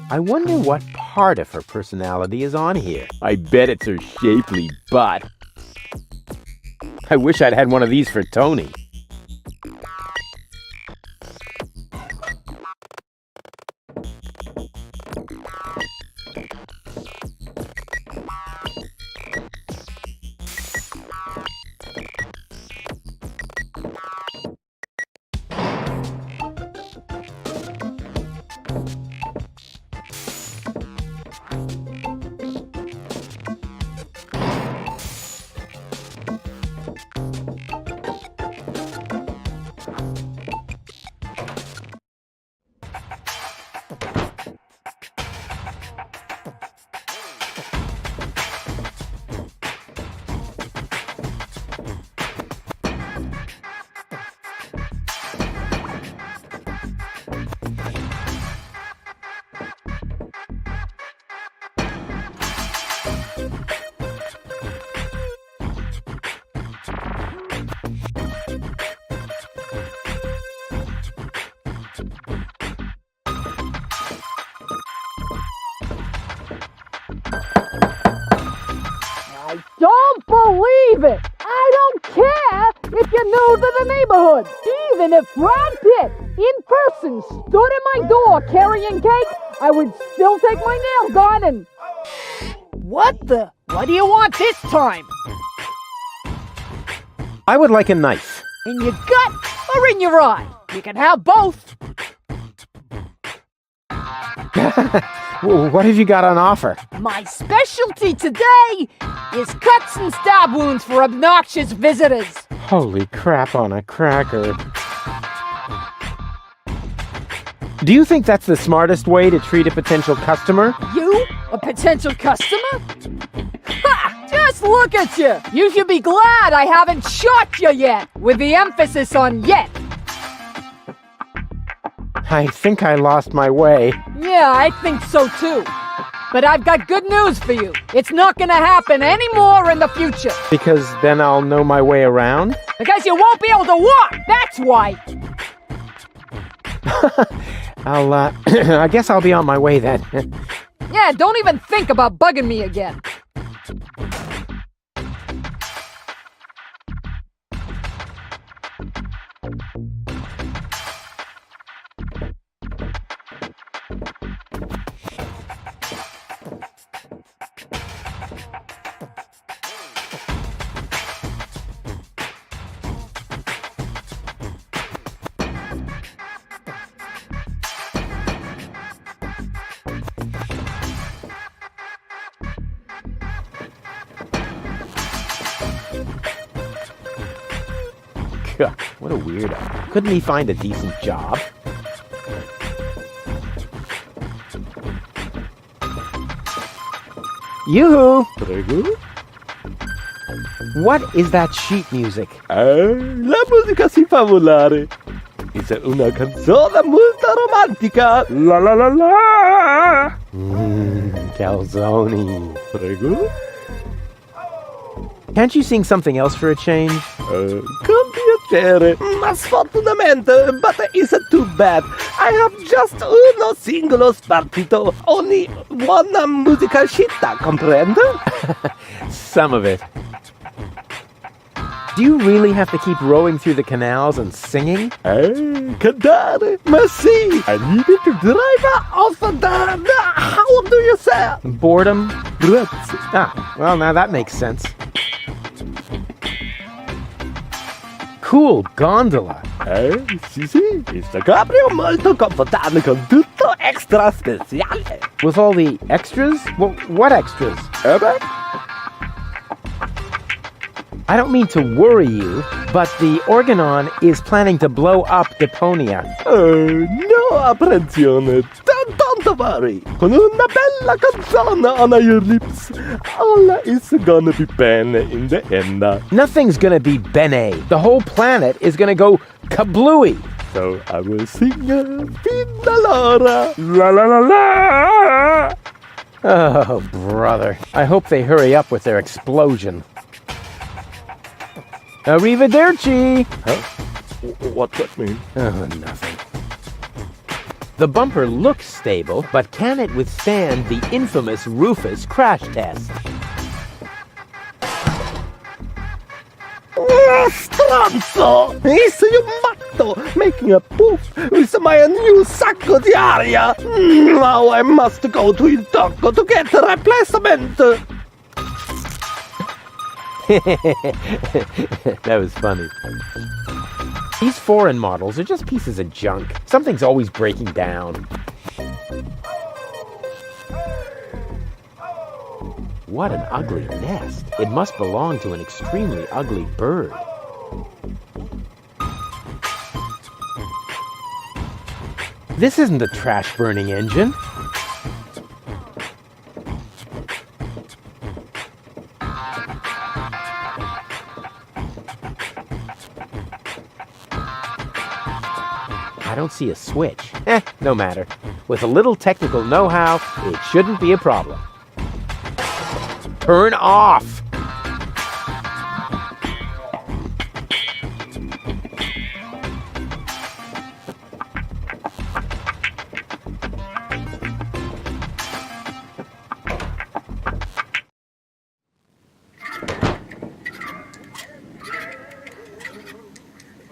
I wonder what part of her personality is on here. I bet it's her shapely butt. I wish I'd had one of these for Tony. I don't believe it! I don't care if you're new to the neighborhood! Even if Brad Pitt, in person, stood in my door carrying cake, I would still take my nails on and... What do you want this time? I would like a knife. In your gut or in your eye? You can have both. What have you got on offer? My specialty today is cuts and stab wounds for obnoxious visitors. Holy crap on a cracker. Do you think that's the smartest way to treat a potential customer? You? A potential customer? Ha! Just look at you! You should be glad I haven't shot you yet, with the emphasis on yet. I think I lost my way. Yeah, I think so too. But I've got good news for you. It's not gonna happen anymore in the future. Because then I'll know my way around? Because you won't be able to walk, that's why. I guess I'll be on my way then. Yeah, don't even think about bugging me again. God, what a weirdo. Couldn't he find a decent job? Yoo-hoo! Prego? What is that sheet music? La musica si fa volare. È una canzone molto romantica. La la la la. Calzone. Prego? Can't you sing something else for a change? Con piacere, ma sfortunatamente, but it's too bad. I have just uno singolo spartito, only one musica scitta, comprende? Some of it. Do you really have to keep rowing through the canals and singing? Cantare, ma sì. I needed to drive off the how do you say? Boredom? Grazie. Ah, well, now that makes sense. Cool gondola. Sì, sì, questo cabrio molto confortable con tutto extra speciale. With all the extras? What extras? I don't mean to worry you, but the Organon is planning to blow up Deponia. No apprensione, don't worry. Con una bella canzone on your lips, all is gonna be bene in the end. Nothing's gonna be bene. The whole planet is gonna go kablooey. So I will sing fin d'allora. La la la la. Oh, brother. I hope they hurry up with their explosion. Arrivederci! Huh? What's that mean? Oh, nothing. The bumper looks stable, but can it withstand the infamous Rufus crash test? Stronzo! Is you matto, making a poof with my new sacco di aria. Now I must go to il tocco to get a replacement. That was funny. These foreign models are just pieces of junk. Something's always breaking down. What an ugly nest. It must belong to an extremely ugly bird. This isn't a trash-burning engine. I don't see a switch. No matter. With a little technical know-how, it shouldn't be a problem. Turn off!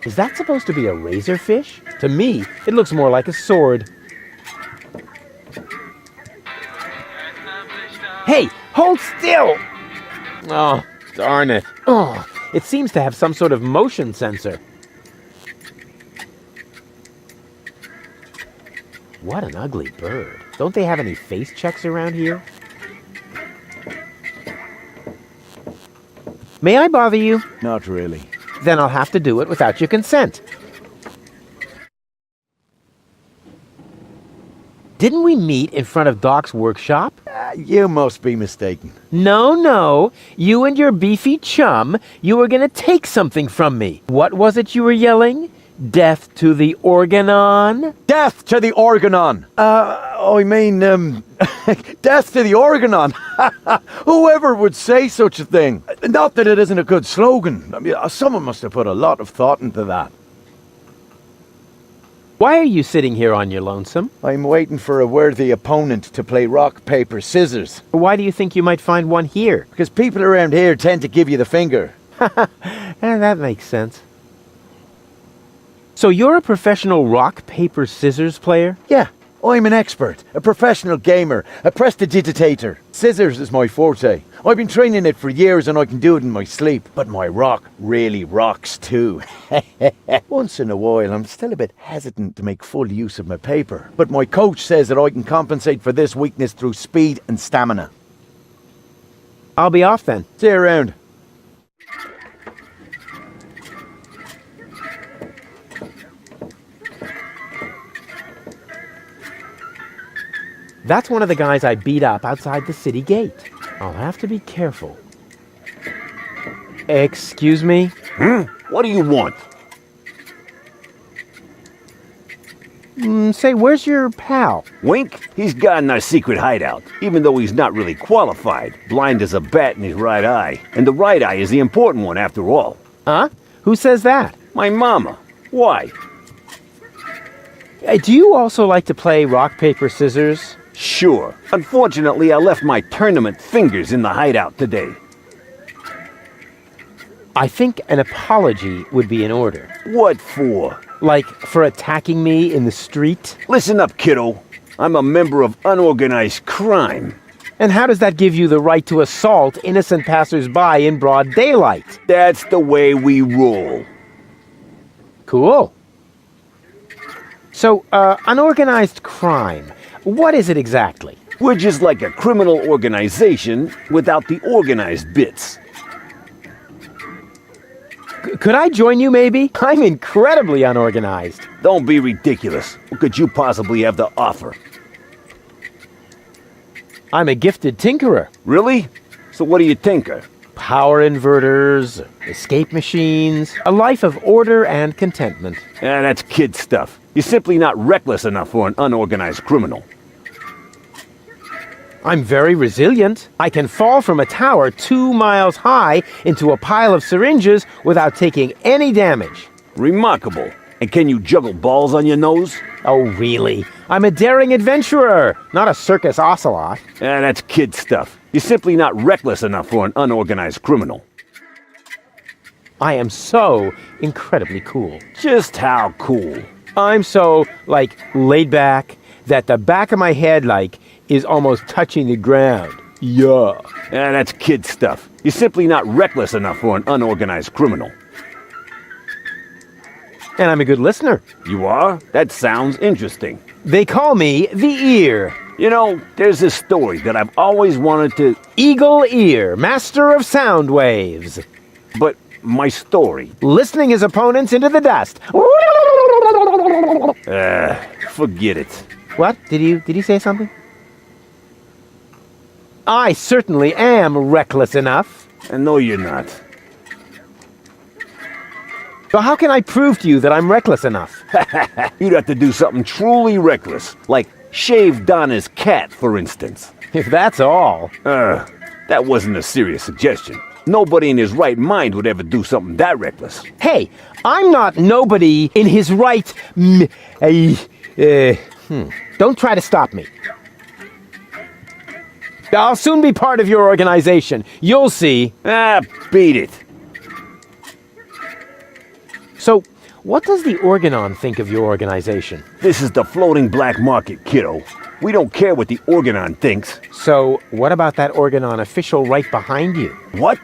Is that supposed to be a razorfish? To me, it looks more like a sword. Hey, hold still! Oh, darn it. Oh, it seems to have some sort of motion sensor. What an ugly bird. Don't they have any face checks around here? May I bother you? Not really. Then I'll have to do it without your consent. Didn't we meet in front of Doc's workshop? You must be mistaken. No. You and your beefy chum, you were going to take something from me. What was it you were yelling? Death to the organon? Death to the organon! Death to the organon! Whoever would say such a thing? Not that it isn't a good slogan. I mean, someone must have put a lot of thought into that. Why are you sitting here on your lonesome? I'm waiting for a worthy opponent to play rock, paper, scissors. Why do you think you might find one here? Because people around here tend to give you the finger. That makes sense. So you're a professional rock, paper, scissors player? Yeah, I'm an expert, a professional gamer, a prestidigitator. Scissors is my forte. I've been training it for years and I can do it in my sleep. But my rock really rocks too. Once in a while, I'm still a bit hesitant to make full use of my paper. But my coach says that I can compensate for this weakness through speed and stamina. I'll be off then. See you around. That's one of the guys I beat up outside the city gate. I'll have to be careful. Excuse me? What do you want? Say, where's your pal? Wink? He's got in our secret hideout, even though he's not really qualified. Blind as a bat in his right eye. And the right eye is the important one after all. Huh? Who says that? My mama. Why? Do you also like to play rock, paper, scissors? Sure. Unfortunately, I left my tournament fingers in the hideout today. I think an apology would be in order. What for? Like, for attacking me in the street? Listen up, kiddo. I'm a member of unorganized crime. And how does that give you the right to assault innocent passers-by in broad daylight? That's the way we roll. Cool. So, unorganized crime. What is it exactly? We're just like a criminal organization without the organized bits. Could I join you, maybe? I'm incredibly unorganized. Don't be ridiculous. What could you possibly have to offer? I'm a gifted tinkerer. Really? So what do you tinker? Power inverters, escape machines, a life of order and contentment. That's kid stuff. You're simply not reckless enough for an unorganized criminal. I'm very resilient. I can fall from a tower 2 miles high into a pile of syringes without taking any damage. Remarkable. And can you juggle balls on your nose? Oh, really? I'm a daring adventurer, not a circus ocelot. That's kid stuff. You're simply not reckless enough for an unorganized criminal. I am so incredibly cool. Just how cool? I'm so, laid back that the back of my head, is almost touching the ground. Yeah. That's kid stuff. You're simply not reckless enough for an unorganized criminal. And I'm a good listener. You are? That sounds interesting. They call me the Ear. You know, there's this story that I've always wanted to... Eagle Ear, master of sound waves. But my story... Listening his opponents into the dust. Forget it. What? Did he say something? I certainly am reckless enough. And no, you're not. So how can I prove to you that I'm reckless enough? You'd have to do something truly reckless, like shave Donna's cat, for instance. If that's all. That wasn't a serious suggestion. Nobody in his right mind would ever do something that reckless. Hey, I'm not nobody in his right... Don't try to stop me. I'll soon be part of your organization. You'll see. Beat it. So, what does the Organon think of your organization? This is the floating black market, kiddo. We don't care what the Organon thinks. So, what about that Organon official right behind you? What?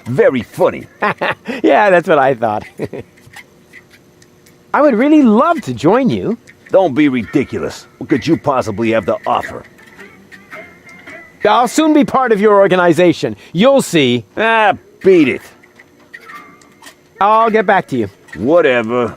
Very funny. Yeah, that's what I thought. I would really love to join you. Don't be ridiculous. What could you possibly have to offer? I'll soon be part of your organization. You'll see. Beat it. I'll get back to you. Whatever.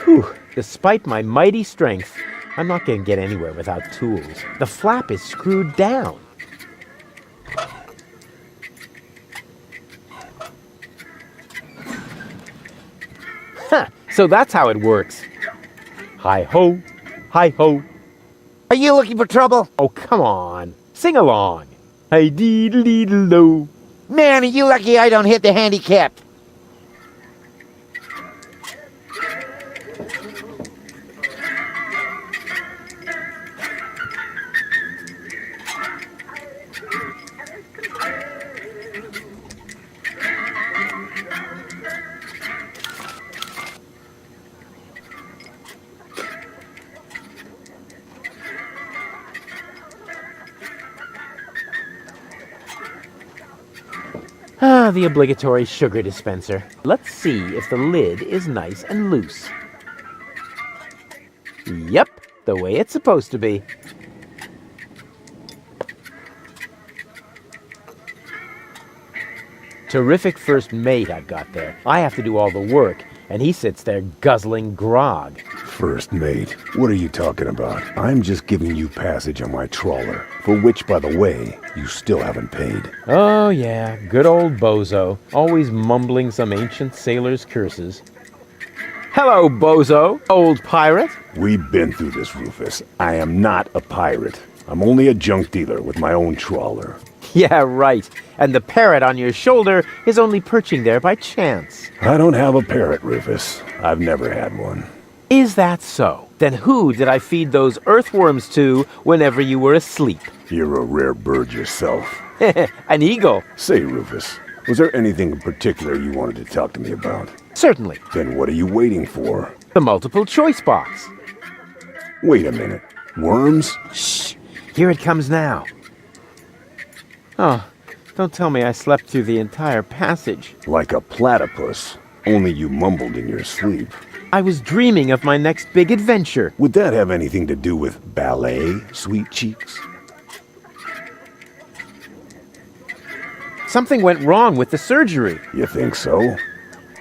Whew. Despite my mighty strength, I'm not going to get anywhere without tools. The flap is screwed down. Huh, so that's how it works. Hi-ho, hi-ho. Are you looking for trouble? Oh, come on. Sing along. Hi-dee-dee-dee-do. Man, are you lucky I don't hit the handicap. The obligatory sugar dispenser. Let's see if the lid is nice and loose. Yep, the way it's supposed to be. Terrific first mate I've got there. I have to do all the work, and he sits there guzzling grog. First mate, what are you talking about? I'm just giving you passage on my trawler, for which, by the way, you still haven't paid. Oh yeah, good old bozo, always mumbling some ancient sailor's curses. Hello, bozo, old pirate. We've been through this, Rufus. I am not a pirate. I'm only a junk dealer with my own trawler. Yeah, right. And the parrot on your shoulder is only perching there by chance. I don't have a parrot, Rufus. I've never had one. Is that so? Then who did I feed those earthworms to whenever you were asleep? You're a rare bird yourself. An eagle. Say, Rufus, was there anything in particular you wanted to talk to me about? Certainly. Then what are you waiting for? The multiple choice box. Wait a minute. Worms? Shh. Here it comes now. Oh, don't tell me I slept through the entire passage. Like a platypus. Only you mumbled in your sleep. I was dreaming of my next big adventure. Would that have anything to do with ballet, sweet cheeks? Something went wrong with the surgery. You think so?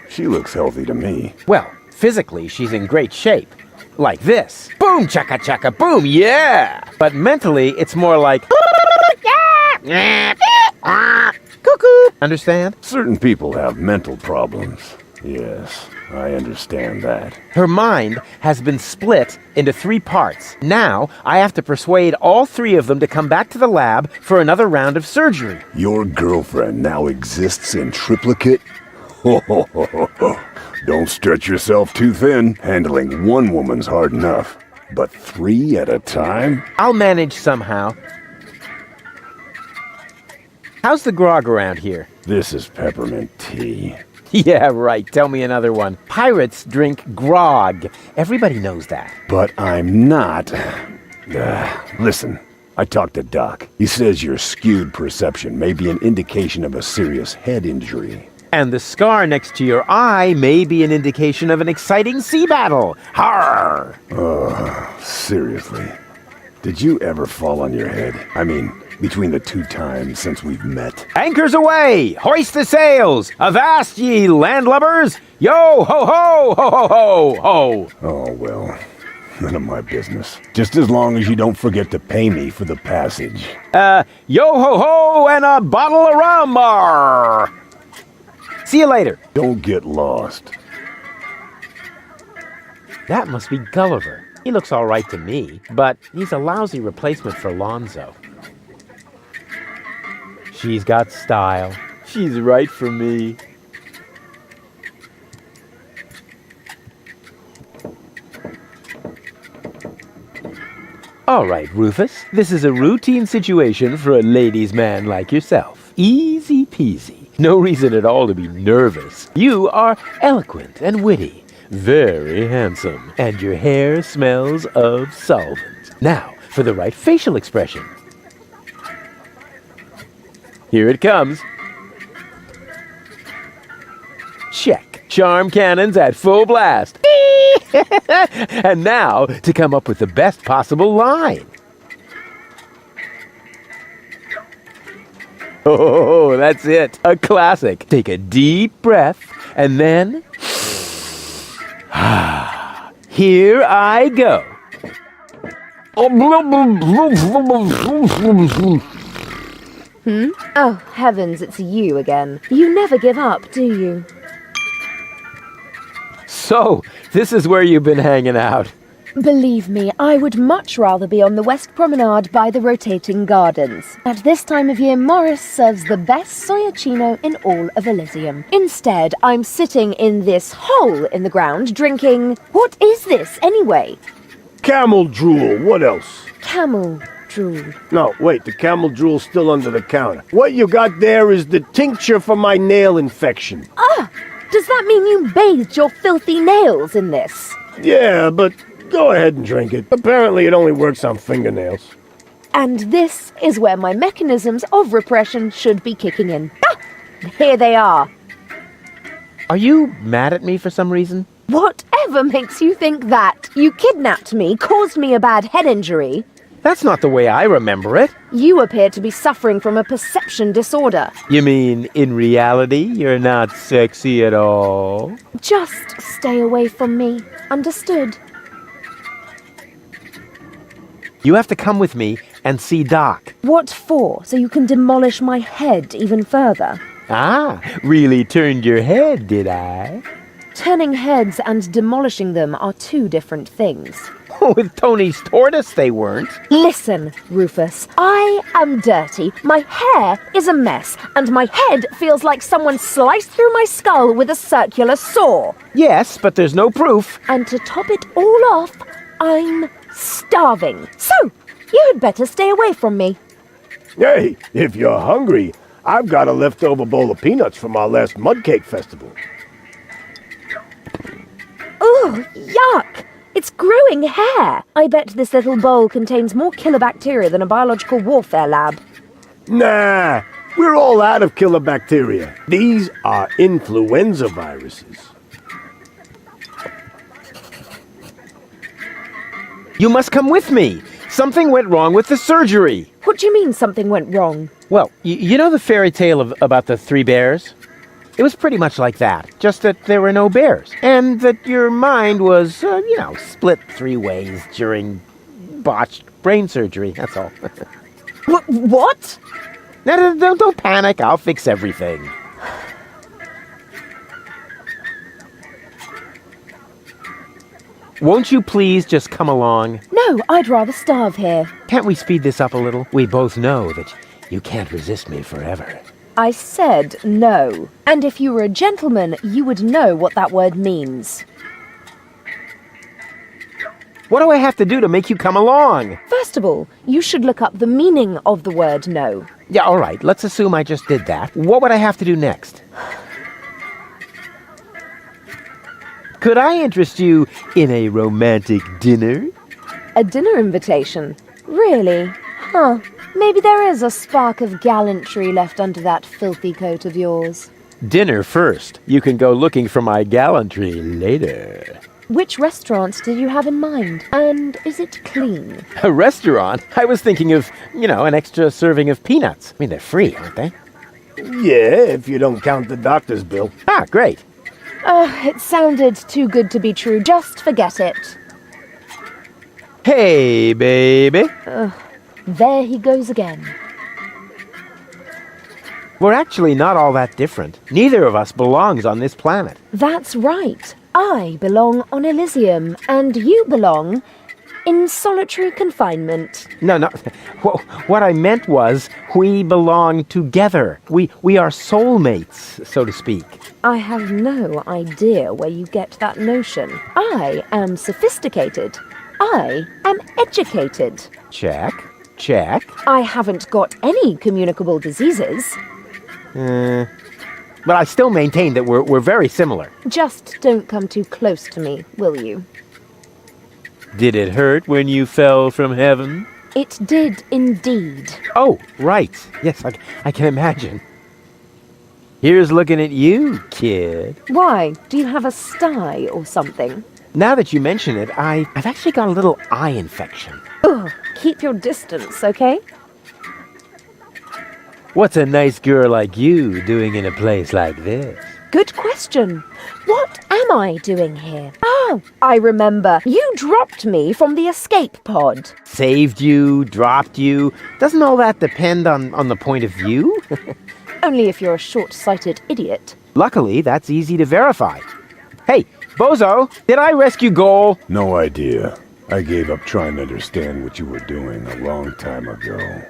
She looks healthy to me. Well, physically, she's in great shape. Like this. Boom, chaka chaka, boom, yeah! But mentally, it's more like... Cuckoo! Understand? Certain people have mental problems. Yes. I understand that. Her mind has been split into 3 parts. Now, I have to persuade all 3 of them to come back to the lab for another round of surgery. Your girlfriend now exists in triplicate? Don't stretch yourself too thin. Handling one woman's hard enough. But 3 at a time? I'll manage somehow. How's the grog around here? This is peppermint tea. Yeah, right. Tell me another one. Pirates drink grog. Everybody knows that. But I'm not. Listen, I talked to Doc. He says your skewed perception may be an indication of a serious head injury. And the scar next to your eye may be an indication of an exciting sea battle. Harr! Seriously. Did you ever fall on your head? I mean, between the 2 times since we've met. Anchors away! Hoist the sails! Avast ye landlubbers! Yo ho ho ho ho ho ho! Oh, well, none of my business. Just as long as you don't forget to pay me for the passage. Yo ho ho and a bottle of rum! Arr! See you later. Don't get lost. That must be Gulliver. He looks all right to me, but he's a lousy replacement for Lonzo. She's got style. She's right for me. All right, Rufus. This is a routine situation for a ladies' man like yourself. Easy peasy. No reason at all to be nervous. You are eloquent and witty. Very handsome. And your hair smells of solvent. Now, for the right facial expression. Here it comes. Check. Charm cannons at full blast. And now, to come up with the best possible line. Oh, that's it. A classic. Take a deep breath, and then... Here I go. Oh, heavens, it's you again. You never give up, do you? So, this is where you've been hanging out. Believe me, I would much rather be on the West Promenade by the rotating gardens. At this time of year, Morris serves the best soyacino in all of Elysium. Instead, I'm sitting in this hole in the ground drinking... What is this, anyway? Camel drool, what else? Camel drool. No, wait, the camel drool's still under the counter. What you got there is the tincture for my nail infection. Ah! Does that mean you bathed your filthy nails in this? Yeah, but go ahead and drink it. Apparently it only works on fingernails. And this is where my mechanisms of repression should be kicking in. Ah! Here they are. Are you mad at me for some reason? Whatever makes you think that? You kidnapped me, caused me a bad head injury. That's not the way I remember it. You appear to be suffering from a perception disorder. You mean, in reality, you're not sexy at all? Just stay away from me. Understood? You have to come with me and see Doc. What for? So you can demolish my head even further? Ah, really turned your head, did I? Turning heads and demolishing them are 2 different things. With Tony's tortoise, they weren't. Listen, Rufus, I am dirty, my hair is a mess, and my head feels like someone sliced through my skull with a circular saw. Yes, but there's no proof. And to top it all off, I'm starving. So, you had better stay away from me. Hey, if you're hungry, I've got a leftover bowl of peanuts from our last mud cake festival. Ooh, yuck! It's growing hair. I bet this little bowl contains more killer bacteria than a biological warfare lab. Nah, we're all out of killer bacteria. These are influenza viruses. You must come with me. Something went wrong with the surgery. What do you mean something went wrong? Well, you know the fairy tale about the 3 bears? It was pretty much like that, just that there were no bears, and that your mind was, split 3 ways during botched brain surgery, that's all. What? No, don't panic, I'll fix everything. Won't you please just come along? No, I'd rather starve here. Can't we speed this up a little? We both know that you can't resist me forever. I said no. And if you were a gentleman, you would know what that word means. What do I have to do to make you come along? First of all, you should look up the meaning of the word no. Yeah, all right. Let's assume I just did that. What would I have to do next? Could I interest you in a romantic dinner? A dinner invitation? Really? Huh. Maybe there is a spark of gallantry left under that filthy coat of yours. Dinner first. You can go looking for my gallantry later. Which restaurant did you have in mind? And is it clean? A restaurant? I was thinking of, an extra serving of peanuts. I mean, they're free, aren't they? Yeah, if you don't count the doctor's bill. Ah, great. It sounded too good to be true. Just forget it. Hey, baby. There he goes again. We're actually not all that different. Neither of us belongs on this planet. That's right. I belong on Elysium, and you belong in solitary confinement. No. What I meant was we belong together. We are soulmates, so to speak. I have no idea where you get that notion. I am sophisticated. I am educated. Check. I haven't got any communicable diseases. But I still maintain that we're very similar. Just don't come too close to me, will you? Did it hurt when you fell from heaven? It did indeed. Oh, right. Yes, I can imagine. Here's looking at you, kid. Why? Do you have a sty or something? Now that you mention it, I've actually got a little eye infection. Ugh, keep your distance, okay? What's a nice girl like you doing in a place like this? Good question. What am I doing here? Oh, I remember. You dropped me from the escape pod. Saved you, dropped you. Doesn't all that depend on the point of view? Only if you're a short-sighted idiot. Luckily, that's easy to verify. Hey, Bozo, did I rescue Goal? No idea. I gave up trying to understand what you were doing a long time ago.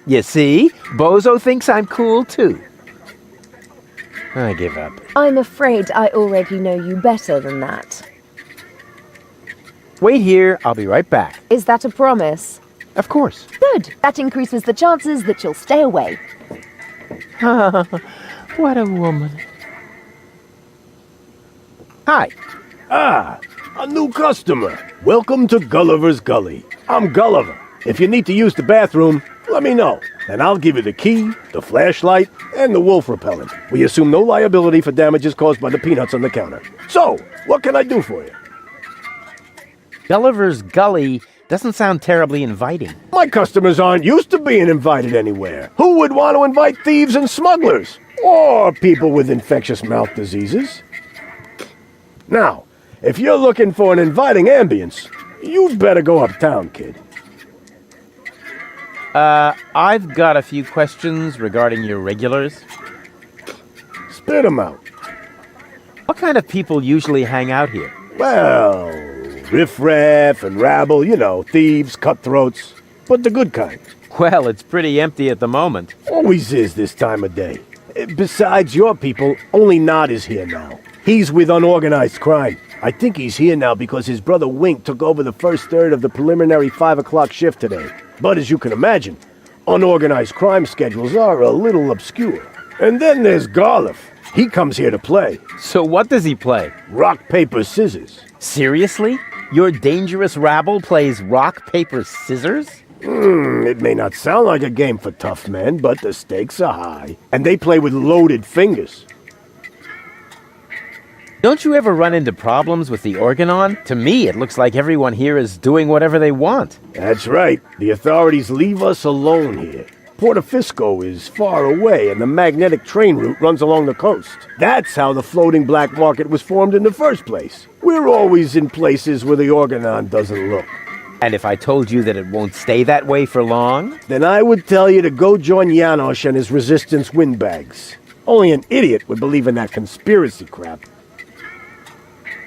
You see? Bozo thinks I'm cool, too. I give up. I'm afraid I already know you better than that. Wait here, I'll be right back. Is that a promise? Of course. Good. That increases the chances that you'll stay away. What a woman. Hi. Ah, a new customer. Welcome to Gulliver's Gully. I'm Gulliver. If you need to use the bathroom, let me know, and I'll give you the key, the flashlight, and the wolf repellent. We assume no liability for damages caused by the peanuts on the counter. So, what can I do for you? Gulliver's Gully doesn't sound terribly inviting. My customers aren't used to being invited anywhere. Who would want to invite thieves and smugglers? Or people with infectious mouth diseases? Now, if you're looking for an inviting ambience, you'd better go uptown, kid. I've got a few questions regarding your regulars. Spit 'em out. What kind of people usually hang out here? Well, riffraff and rabble, thieves, cutthroats, but the good kind. Well, it's pretty empty at the moment. Always is this time of day. Besides your people, only Nod is here now. He's with unorganized crime. I think he's here now because his brother Wink took over the first third of the preliminary 5 o'clock shift today. But as you can imagine, unorganized crime schedules are a little obscure. And then there's Garliff. He comes here to play. So what does he play? Rock, paper, scissors. Seriously? Your dangerous rabble plays rock, paper, scissors? It may not sound like a game for tough men, but the stakes are high. And they play with loaded fingers. Don't you ever run into problems with the Organon? To me, it looks like everyone here is doing whatever they want. That's right. The authorities leave us alone here. Portofisco is far away, and the magnetic train route runs along the coast. That's how the floating black market was formed in the first place. We're always in places where the Organon doesn't look. And if I told you that it won't stay that way for long? Then I would tell you to go join Janosch and his resistance windbags. Only an idiot would believe in that conspiracy crap.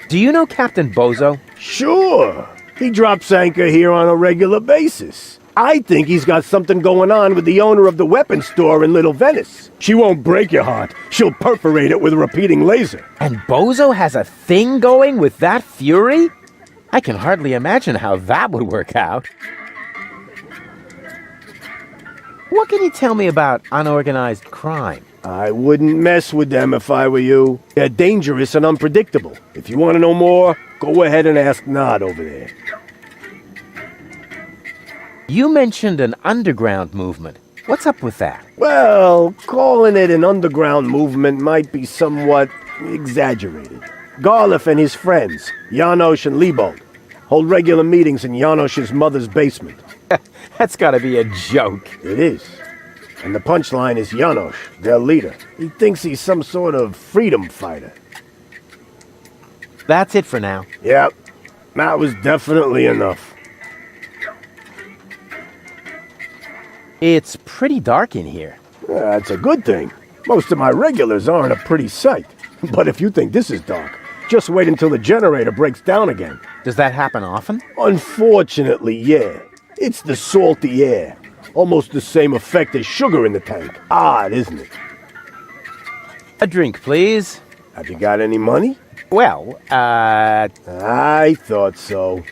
Do you know Captain Bozo? Sure. He drops anchor here on a regular basis. I think he's got something going on with the owner of the weapons store in Little Venice. She won't break your heart. She'll perforate it with a repeating laser. And Bozo has a thing going with that fury? I can hardly imagine how that would work out. What can you tell me about unorganized crime? I wouldn't mess with them if I were you. They're dangerous and unpredictable. If you want to know more, go ahead and ask Nod over there. You mentioned an underground movement. What's up with that? Well, calling it an underground movement might be somewhat exaggerated. Garliff and his friends, Janosch and Liebold, hold regular meetings in Janosch's mother's basement. That's gotta be a joke. It is. And the punchline is Janosch, their leader. He thinks he's some sort of freedom fighter. That's it for now. Yep, that was definitely enough. It's pretty dark in here. That's a good thing. Most of my regulars aren't a pretty sight. But if you think this is dark, just wait until the generator breaks down again. Does that happen often? Unfortunately, yeah. It's the salty air. Almost the same effect as sugar in the tank. Odd, isn't it? A drink, please. Have you got any money? Well, I thought so.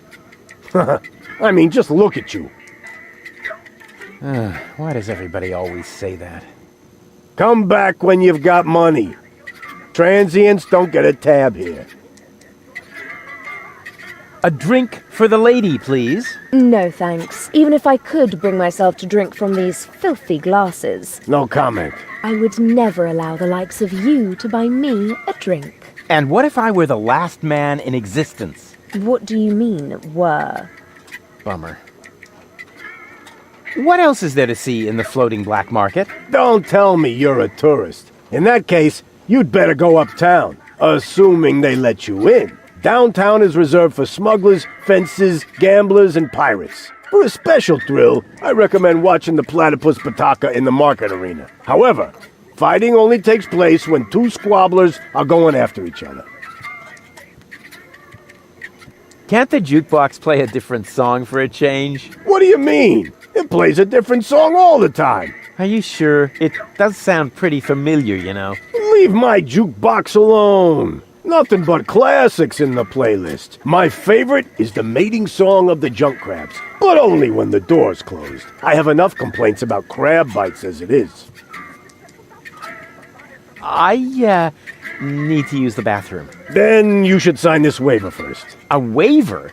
I mean, just look at you. Why does everybody always say that? Come back when you've got money. Transients don't get a tab here. A drink for the lady, please. No thanks. Even if I could bring myself to drink from these filthy glasses. No comment. I would never allow the likes of you to buy me a drink. And what if I were the last man in existence? What do you mean, were? Bummer. What else is there to see in the floating black market? Don't tell me you're a tourist. In that case, you'd better go uptown, assuming they let you in. Downtown is reserved for smugglers, fences, gamblers, and pirates. For a special thrill, I recommend watching the platypus pataka in the market arena. However, fighting only takes place when two squabblers are going after each other. Can't the jukebox play a different song for a change? What do you mean? It plays a different song all the time. Are you sure? It does sound pretty familiar, you know. Leave my jukebox alone. Nothing but classics in the playlist. My favorite is the mating song of the junk crabs, but only when the door's closed. I have enough complaints about crab bites as it is. I, need to use the bathroom. Then you should sign this waiver first. A waiver?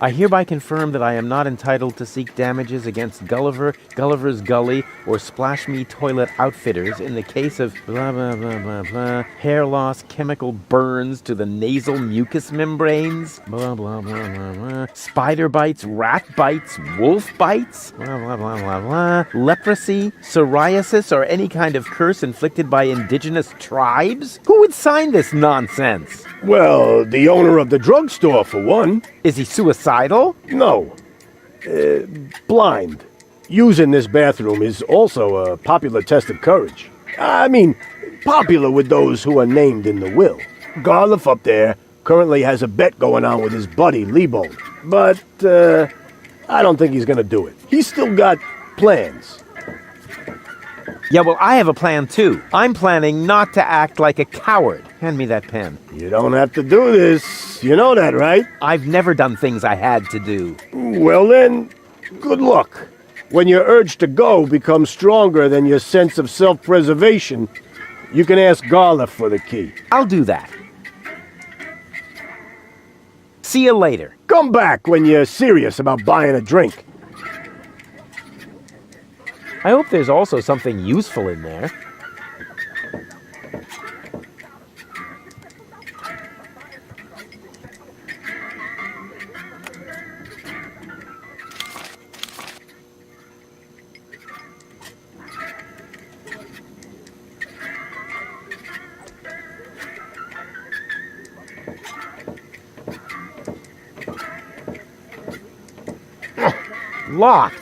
I hereby confirm that I am not entitled to seek damages against Gulliver, Gulliver's Gully, or Splash Me Toilet Outfitters in the case of blah blah blah blah blah, hair loss, chemical burns to the nasal mucous membranes, blah blah blah blah blah, spider bites, rat bites, wolf bites, blah blah blah blah blah, leprosy, psoriasis, or any kind of curse inflicted by indigenous tribes? Who would sign this nonsense? Well, the owner of the drugstore, for one. Is he suicidal? No. Blind. Using this bathroom is also a popular test of courage. I mean, popular with those who are named in the will. Garliff up there currently has a bet going on with his buddy, Liebold. But, I don't think he's gonna do it. He's still got plans. Yeah, well, I have a plan, too. I'm planning not to act like a coward. Hand me that pen. You don't have to do this. You know that, right? I've never done things I had to do. Well then, good luck. When your urge to go becomes stronger than your sense of self-preservation, you can ask Garliff for the key. I'll do that. See you later. Come back when you're serious about buying a drink. I hope there's also something useful in there. Locked.